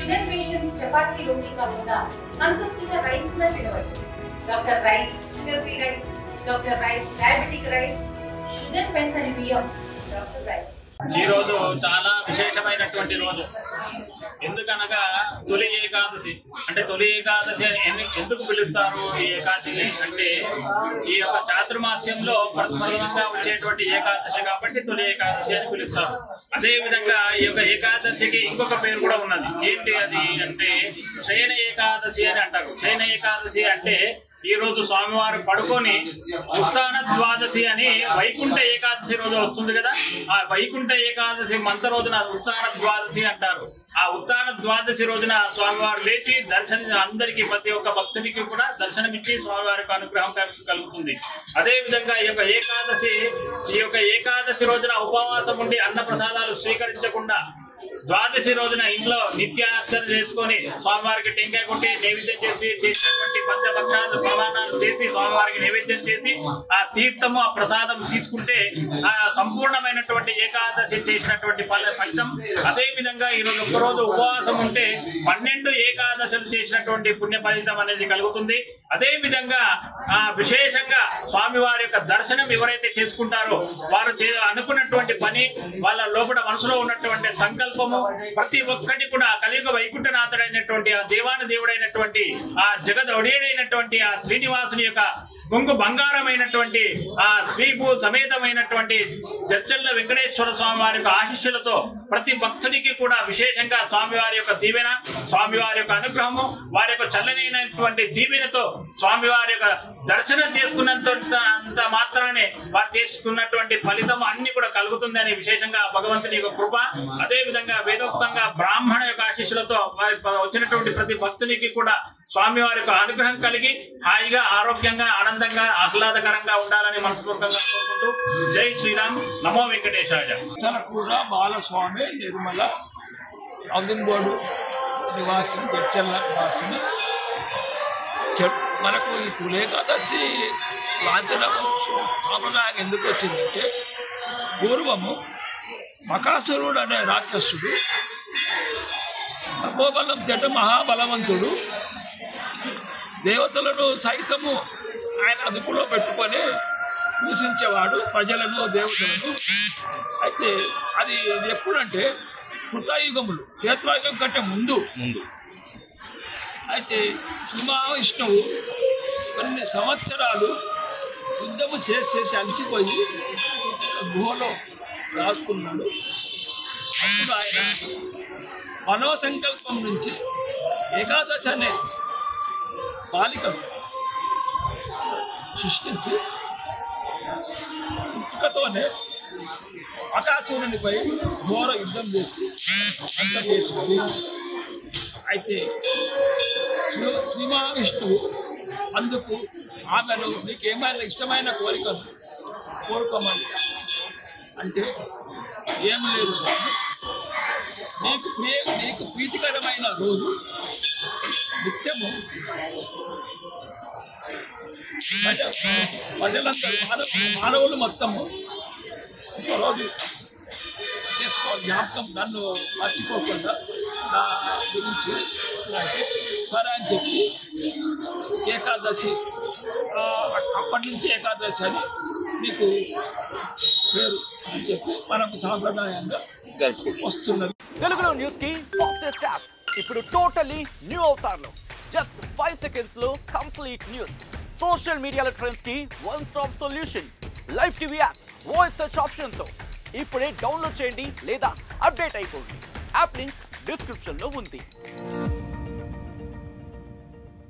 Sugar patients chapati రోటీ కాకుండా సంతృప్తిగా rice కూడా తినవచ్చు. Doctor rice, sugar free rice, doctor rice, diabetic rice, sugar పెన్సని బియ్యం, డాక్టర్ రైస్. ఈ రోజు చాలా విశేషమైనటువంటి రోజు. ఎందుకనగా తొలి ఏకాదశి. అంటే తొలి ఏకాదశి ఎందుకు పిలుస్తారు ఈ ఏకాదశి అంటే ఈ యొక్క చాతుర్మాస్యంలో ప్రథమంగా వచ్చేటువంటి ఏకాదశి కాబట్టి తొలి ఏకాదశి అని పిలుస్తారు. అదే విధంగా ఈ యొక్క ఏకాదశికి ఇంకొక పేరు కూడా ఉన్నది. ఏంటి అది అంటే శయన ఏకాదశి అని అంటారు. శయన ఏకాదశి అంటే ఈ రోజు స్వామివారు పడుకొని ఉత్తాన ద్వాదశి అని వైకుంఠ ఏకాదశి రోజు వస్తుంది కదా, ఆ వైకుంఠ ఏకాదశి మంత రోజున ఉత్తాన ద్వాదశి అంటారు. ఆ ఉత్తాన ద్వాదశి రోజున స్వామివారు లేచి అందరికీ ప్రతి ఒక్క భక్తునికి కూడా దర్శనమిచ్చి స్వామివారికి అనుగ్రహం కలుగుతుంది. అదే విధంగా ఈ యొక్క ఏకాదశి రోజున ఉపవాసం ఉండి అన్న ప్రసాదాలు స్వీకరించకుండా ద్వాదశి రోజున ఇంట్లో నిత్యార్చన చేసుకొని స్వామివారికి టెంకాయ కొట్టి నైవేద్యం చేసి చేసినటువంటి పంచభక్షాలు ప్రమాణాలు చేసి స్వామివారికి నైవేద్యం చేసి ఆ తీర్థము ఆ ప్రసాదం తీసుకుంటే ఆ సంపూర్ణమైనటువంటి ఏకాదశి చేసినటువంటి ఫలితం. అదే విధంగా ఈరోజు ఒక్కరోజు ఉపవాసం ఉంటే 12 ఏకాదశులు చేసినటువంటి పుణ్య ఫలితం అనేది కలుగుతుంది. అదే విధంగా విశేషంగా స్వామివారి యొక్క దర్శనం ఎవరైతే చేసుకుంటారో వారు అనుకున్నటువంటి పని, వాళ్ళ లోపల మనసులో ఉన్నటువంటి సంకల్పము ప్రతి ఒక్కటి కూడా కలియుగ వైకుంఠనాథుడైనటువంటి ఆ దేవాని దేవుడైనటువంటి ఆ జగదొడియుడైనటువంటి ఆ శ్రీనివాసుని యొక్క కొంగు బంగారమైనటువంటి ఆ శ్రీభూ సమేతమైనటువంటి జడ్చల్ల వెంకటేశ్వర స్వామి వారి యొక్క ఆశీస్సులతో ప్రతి భక్తుడికి కూడా విశేషంగా స్వామివారి యొక్క దీవెన, స్వామివారి యొక్క అనుగ్రహము, వారి యొక్క చల్లనైనటువంటి దీవెనతో స్వామివారి యొక్క దర్శనం చేసుకున్నంత మాత్రానే వారు చేసుకున్నటువంటి ఫలితం అన్ని కూడా కలుగుతుందని విశేషంగా భగవంతుని యొక్క కృప. అదే విధంగా వేదోక్తంగా బ్రాహ్మణ యొక్క ఆశీస్సులతో వారి వచ్చినటువంటి ప్రతి భక్తునికి కూడా స్వామివారి యొక్క అనుగ్రహం కలిగి హాయిగా ఆరోగ్యంగా ఆనందంగా ఆహ్లాదకరంగా ఉండాలని మనస్ఫూర్తిగా కోరుకుంటూ జై శ్రీరామ్, నమో వెంకటేశాయ. కూడా బాలస్వామి నిర్మల అవింబోడు నివాసిని, జడ్చల్ల నివాసిని. మనకు ఈ తొలి ఏకాదశి లాంఛనం సాంప్రదాయం ఎందుకు వచ్చిందంటే పూర్వము మకాసురుడు అనే రాక్షసుడు తపోబలం చెట్ట మహాబలవంతుడు దేవతలను సైతము ఆయన అదుపులో పెట్టుకొని పూజించేవాడు ప్రజలను, దేవతలను. అయితే అది ఎప్పుడంటే కృతయుగములు, క్షేత్రయుగం కంటే ముందు. అయితే శ్రీ మహావిష్ణువు కొన్ని సంవత్సరాలు యుద్ధము చేసి అలసిపోయి గుహలో రాసుకున్నాడు. అప్పుడు ఆయన మనోసంకల్పం నుంచి ఏకాదశి అనే బాలికను సృష్టించి పుట్టుకతోనే ఆకాశునిపై ఘోర యుద్ధం చేసి అంతం చేసింది. అయితే శ్రీ మహావిష్ణువు అందుకు ఆమెను నీకేమైనా ఇష్టమైన కోరికను కోరుకోమని అంటే ఏమి లేదు స్వామి, నీకు ప్రీతికరమైన రోజు నిత్యము ప్రజలందరూ మానవులు మొత్తము ఒకరోజు చేసుకోవాలి, జ్ఞాపకం నన్ను మర్చిపోకుండా నా గురించి సరే అని చెప్పి ఏకాదశి అప్పటి నుంచి ఏకాదశి అని నీకు పేరు అని చెప్పి మనకు సాంప్రదాయంగా వస్తున్నది. తెలుగులో న్యూస్ కి ఫాస్టెస్ట్ యాప్ ఇప్పుడు టోటల్లీ న్యూ అవతార్లో జస్ట్ 5 సెకండ్స్ లో కంప్లీట్ న్యూస్. సోషల్ మీడియాలో ట్రెండ్స్ కి one stop solution. Live TV app voice search option తో ఇప్పుడే డౌన్లోడ్ చేయండి లేదా అప్డేట్ అయిపోండి. యాప్ లింక్ డిస్క్రిప్షన్ లో ఉంది.